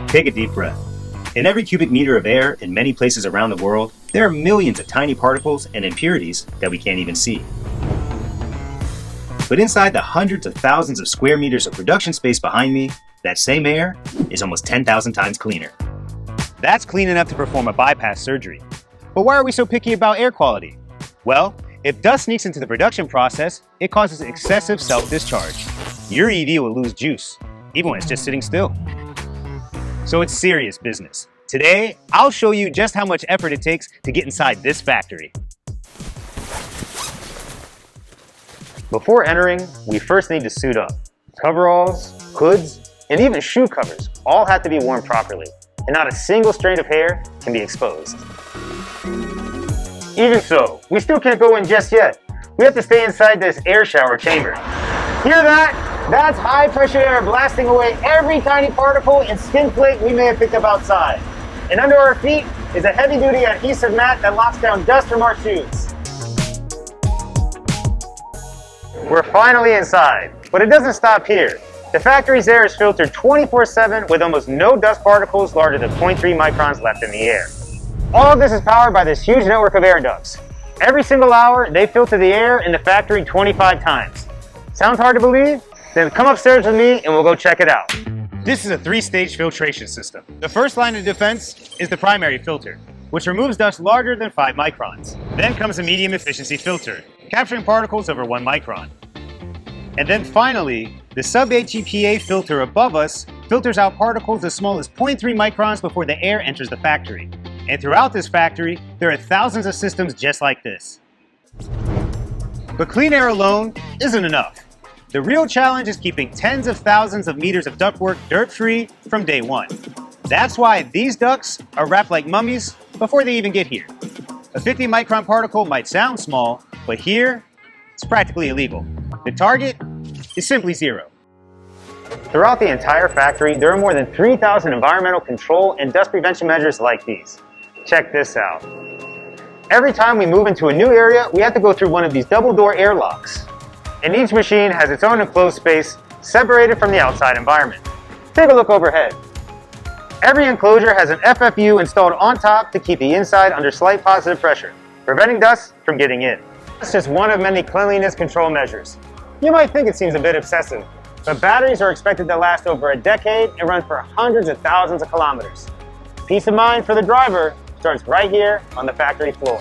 Take a deep breath. In every cubic meter of air in many places around the world, there are millions of tiny particles and impurities that we can't even see. But inside the hundreds of thousands of square meters of production space behind me, that same air is almost 10,000 times cleaner. That's clean enough to perform a bypass surgery. But why are we so picky about air quality? Well, if dust sneaks into the production process, it causes excessive self-discharge. Your EV will lose juice, even when it's just sitting still. So it's serious business. Today, I'll show you just how much effort it takes to get inside this factory. Before entering, we first need to suit up. Coveralls, hoods, and even shoe covers all have to be worn properly, and not a single strand of hair can be exposed. Even so, we still can't go in just yet. We have to stay inside this air shower chamber. Hear that? That's high pressure air blasting away every tiny particle and skin flake we may have picked up outside. And under our feet is a heavy duty adhesive mat that locks down dust from our shoes. We're finally inside, but it doesn't stop here. The factory's air is filtered 24/7 with almost no dust particles larger than 0.3 microns left in the air. All of this is powered by this huge network of air ducts. Every single hour, they filter the air in the factory 25 times. Sounds hard to believe? Then come upstairs with me and we'll go check it out. This is a 3-stage filtration system. The first line of defense is the primary filter, which removes dust larger than 5 microns. Then comes a medium efficiency filter, capturing particles over 1 micron. And then finally, the sub-HEPA filter above us filters out particles as small as 0.3 microns before the air enters the factory. And throughout this factory, there are thousands of systems just like this. But clean air alone isn't enough. The real challenge is keeping tens of thousands of meters of ductwork dirt-free from day one. That's why these ducts are wrapped like mummies before they even get here. A 50-micron particle might sound small, but here, it's practically illegal. The target is simply 0. Throughout the entire factory, there are more than 3,000 environmental control and dust prevention measures like these. Check this out. Every time we move into a new area, we have to go through one of these double-door airlocks. And each machine has its own enclosed space separated from the outside environment. Take a look overhead. Every enclosure has an FFU installed on top to keep the inside under slight positive pressure, preventing dust from getting in. That's just one of many cleanliness control measures. You might think it seems a bit obsessive, but batteries are expected to last over a decade and run for hundreds of thousands of kilometers. Peace of mind for the driver starts right here on the factory floor.